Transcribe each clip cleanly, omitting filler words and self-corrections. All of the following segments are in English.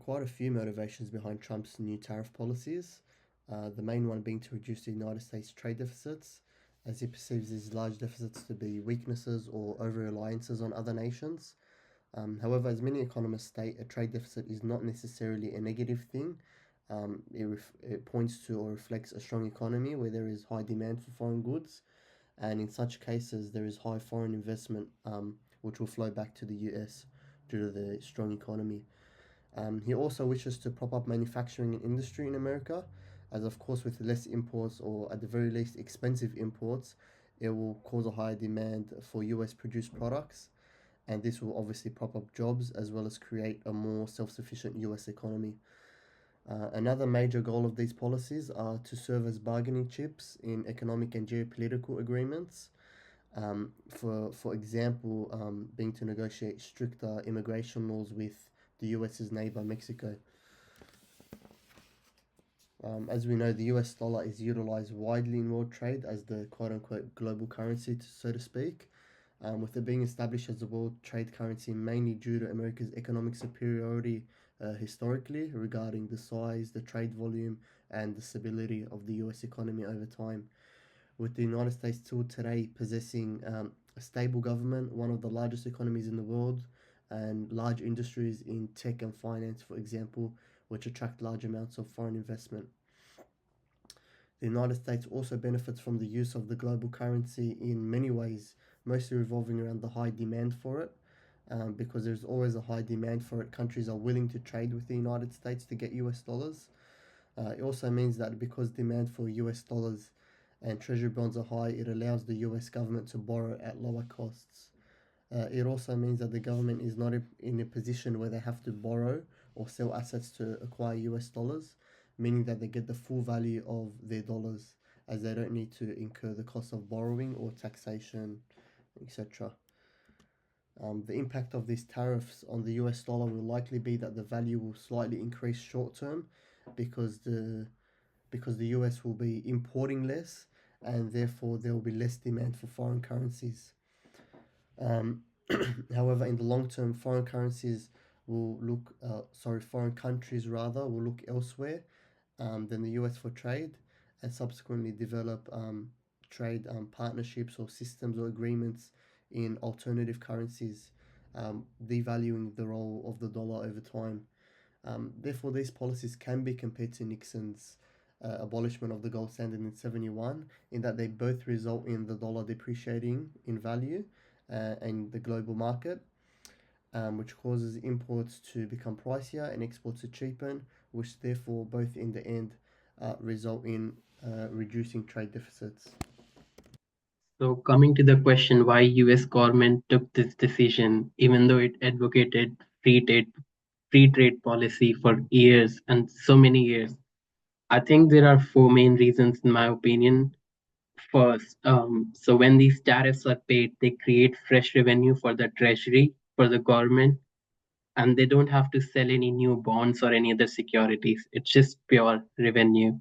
quite a few motivations behind Trump's new tariff policies. The main one being to reduce the United States trade deficits, as he perceives these large deficits to be weaknesses or over reliances on other nations. However, as many economists state, a trade deficit is not necessarily a negative thing. It points to or reflects a strong economy where there is high demand for foreign goods, and in such cases, there is high foreign investment, which will flow back to the US due to the strong economy. He also wishes to prop up manufacturing and industry in America, as of course, with less imports or at the very least expensive imports, it will cause a higher demand for US produced products, and this will obviously prop up jobs as well as create a more self sufficient US economy. Another major goal of these policies are to serve as bargaining chips in economic and geopolitical agreements. For example, being to negotiate stricter immigration laws with the US's neighbor Mexico. As we know, the US dollar is utilized widely in world trade as the quote unquote global currency, so to speak, with it being established as the world trade currency mainly due to America's economic superiority historically regarding the size, the trade volume, and the stability of the US economy over time. With the United States still today possessing a stable government, one of the largest economies in the world, and large industries in tech and finance, for example, which attract large amounts of foreign investment. The United States also benefits from the use of the global currency in many ways, mostly revolving around the high demand for it. Because there's always a high demand for it, countries are willing to trade with the United States to get US dollars. It also means that because demand for US dollars and treasury bonds are high, it allows the US government to borrow at lower costs. It also means that the government is not in a position where they have to borrow or sell assets to acquire US dollars, meaning that they get the full value of their dollars as they don't need to incur the cost of borrowing or taxation, etc. The impact of these tariffs on the US dollar will likely be that the value will slightly increase short term because the US will be importing less and therefore there will be less demand for foreign currencies. Um, However, in the long term, foreign countries rather will look elsewhere than the US for trade and subsequently develop trade partnerships or systems or agreements in alternative currencies, devaluing the role of the dollar over time. Therefore, these policies can be compared to Nixon's abolishment of the gold standard in 71, in that they both result in the dollar depreciating in value in the global market, which causes imports to become pricier and exports to cheapen, which therefore both in the end result in reducing trade deficits. So coming to the question why US government took this decision, even though it advocated free trade free trade policy for years and so many years, I think there are four main reasons in my opinion. First, so when these tariffs are paid, they create fresh revenue for the treasury, for the government, and they don't have to sell any new bonds or any other securities. It's just pure revenue.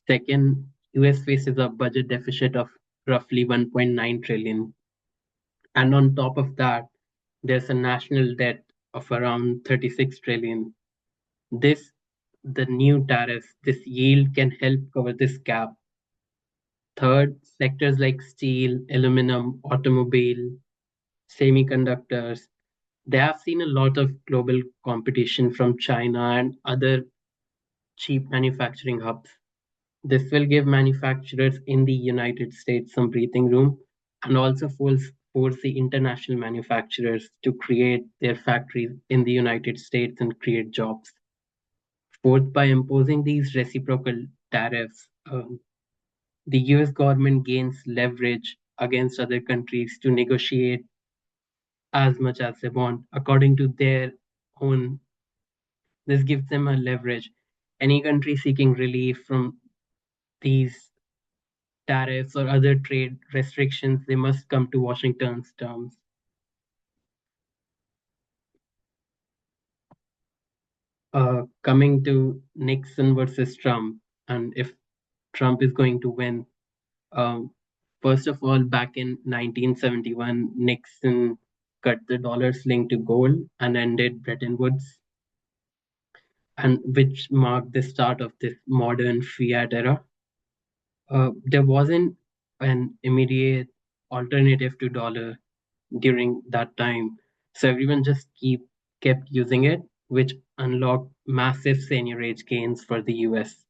Second, US faces a budget deficit of roughly 1.9 trillion. And on top of that, there's a national debt of around 36 trillion. This, the new tariffs, this yield can help cover this gap. Third, sectors like steel, aluminum, automobile, semiconductors, they have seen a lot of global competition from China and other cheap manufacturing hubs. This will give manufacturers in the United States some breathing room and also force the international manufacturers to create their factories in the United States and create jobs. Fourth, by imposing these reciprocal tariffs, the US government gains leverage against other countries to negotiate as much as they want according to their own. This gives them a leverage. Any country seeking relief from these tariffs or other trade restrictions, they must come to Washington's terms. Coming to Nixon versus Trump, and if Trump is going to win, um, first of all, back in 1971, Nixon cut the dollar's link to gold and ended Bretton Woods. and which marked the start of this modern fiat era. There wasn't an immediate alternative to dollar during that time, so everyone just kept using it, which unlocked massive seigniorage gains for the US.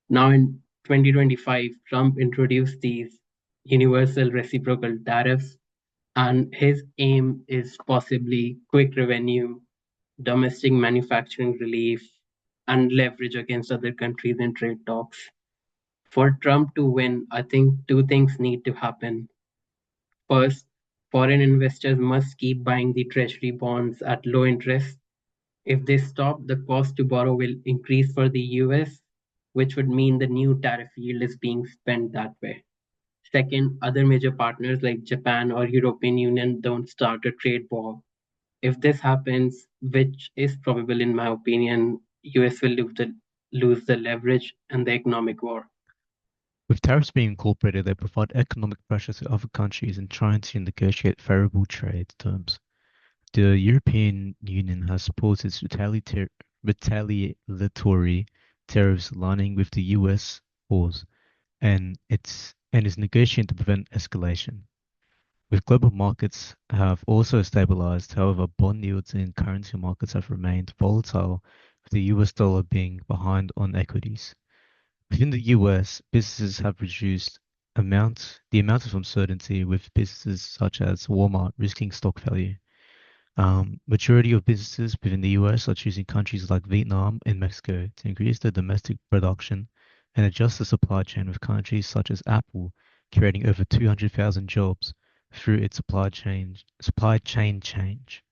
Now in 2025, Trump introduced these universal reciprocal tariffs, and his aim is possibly quick revenue, domestic manufacturing relief, and leverage against other countries in trade talks. For Trump to win, I think two things need to happen. First, foreign investors must keep buying the treasury bonds at low interest. If they stop, the cost to borrow will increase for the US, which would mean the new tariff yield is being spent that way. Second, other major partners like Japan or European Union don't start a trade war. If this happens, which is probable in my opinion, US will lose the leverage and the economic war. With tariffs being incorporated, they provide economic pressure to other countries in trying to negotiate favorable trade terms. The European Union has supported its retaliatory tariffs aligning with the US cause, and is negotiating to prevent escalation. With global markets have also stabilized, however, bond yields in currency markets have remained volatile, with the US dollar being behind on equities. Within the US, businesses have reduced the amount of uncertainty, with businesses such as Walmart risking stock value. Majority of businesses within the US are choosing countries like Vietnam and Mexico to increase their domestic production and adjust the supply chain, with countries such as Apple creating over 200,000 jobs through its supply chain change.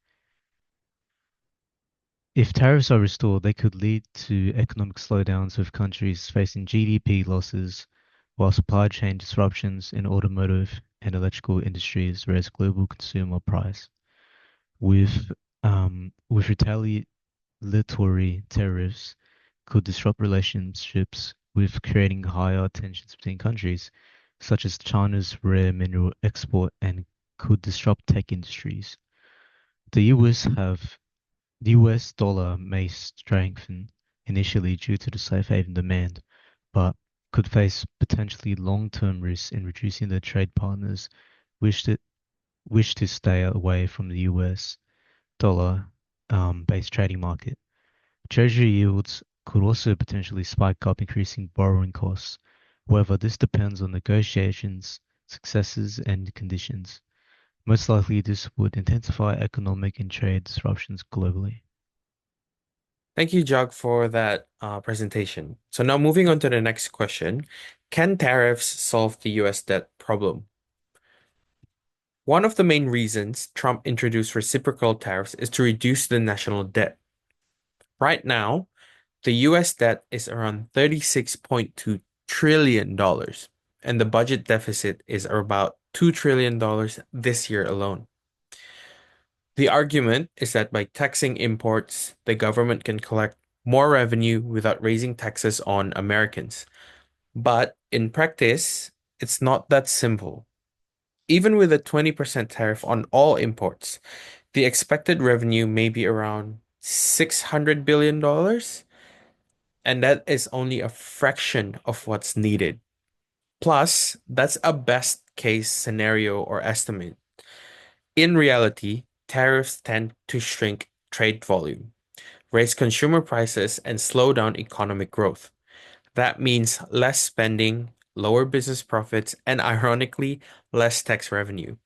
If tariffs are restored, they could lead to economic slowdowns, with countries facing GDP losses, while supply chain disruptions in automotive and electrical industries raise global consumer price. With retaliatory tariffs could disrupt relationships, with creating higher tensions between countries, such as China's rare mineral export, and could disrupt tech industries. The US have the US dollar may strengthen initially due to the safe haven demand, but could face potentially long-term risks in reducing the trade partners wish to wish to stay away from the US dollar based trading market. Treasury yields could also potentially spike up, increasing borrowing costs. However, this depends on negotiations, successes, and conditions. Most likely, this would intensify economic and trade disruptions globally. Thank you, Jog, for that presentation. So now moving on to the next question. Can tariffs solve the US debt problem? One of the main reasons Trump introduced reciprocal tariffs is to reduce the national debt. Right now, the US debt is around $36.2 trillion, dollars, and the budget deficit is about $2 trillion dollars this year alone. The argument is that by taxing imports, the government can collect more revenue without raising taxes on Americans. But in practice, it's not that simple. Even with a 20% tariff on all imports, the expected revenue may be around $600 billion, dollars, and that is only a fraction of what's needed. Plus, that's a best case scenario or estimate. In reality, tariffs tend to shrink trade volume, raise consumer prices, and slow down economic growth. That means less spending, lower business profits, and ironically, less tax revenue.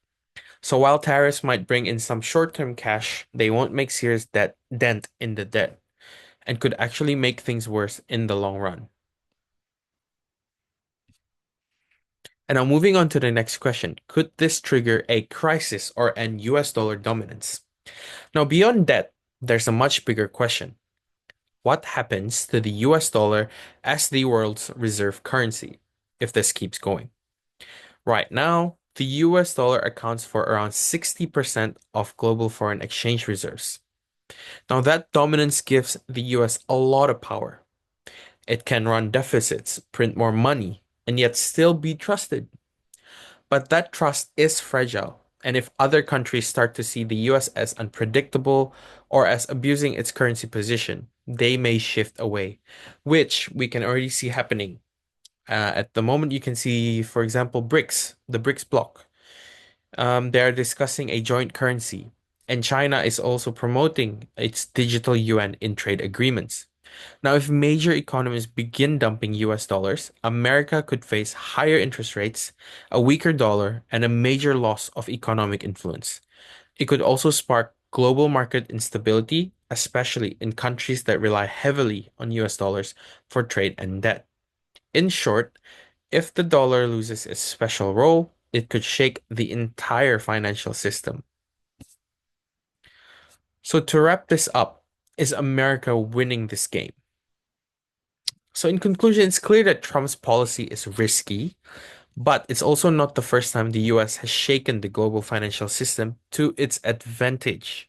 So while tariffs might bring in some short-term cash, they won't make serious dent in the debt and could actually make things worse in the long run. And now moving on to the next question. Could this trigger a crisis or an US dollar dominance? Now, beyond debt, there's a much bigger question. What happens to the US dollar as the world's reserve currency if this keeps going? Right now, the US dollar accounts for around 60% of global foreign exchange reserves. Now, that dominance gives the US a lot of power. It can run deficits, print more money, and yet still be trusted. But that trust is fragile. And if other countries start to see the US as unpredictable or as abusing its currency position, they may shift away, which we can already see happening. At the moment, you can see, for example, the BRICS bloc. They are discussing a joint currency, and China is also promoting its digital yuan in trade agreements. Now, if major economies begin dumping US dollars, America could face higher interest rates, a weaker dollar, and a major loss of economic influence. It could also spark global market instability, especially in countries that rely heavily on US dollars for trade and debt. In short, if the dollar loses its special role, it could shake the entire financial system. So, to wrap this up, is America winning this game? So, in conclusion, it's clear that Trump's policy is risky, but it's also not the first time the US has shaken the global financial system to its advantage.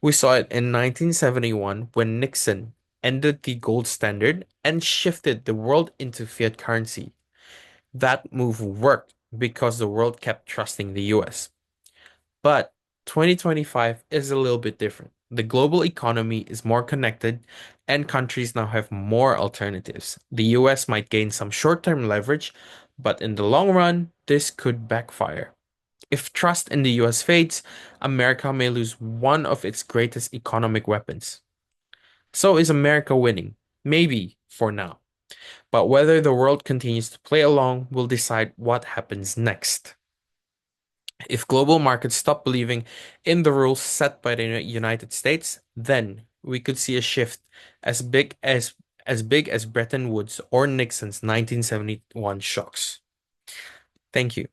We saw it in 1971 when Nixon ended the gold standard and shifted the world into fiat currency. That move worked because the world kept trusting the US. But 2025 is a little bit different. The global economy is more connected and countries now have more alternatives. The US might gain some short-term leverage, but in the long run, this could backfire. If trust in the US fades, America may lose one of its greatest economic weapons. So is America winning? Maybe for now. But whether the world continues to play along will decide what happens next. If global markets stop believing in the rules set by the United States, then we could see a shift as big as Bretton Woods or Nixon's 1971 shocks. Thank you.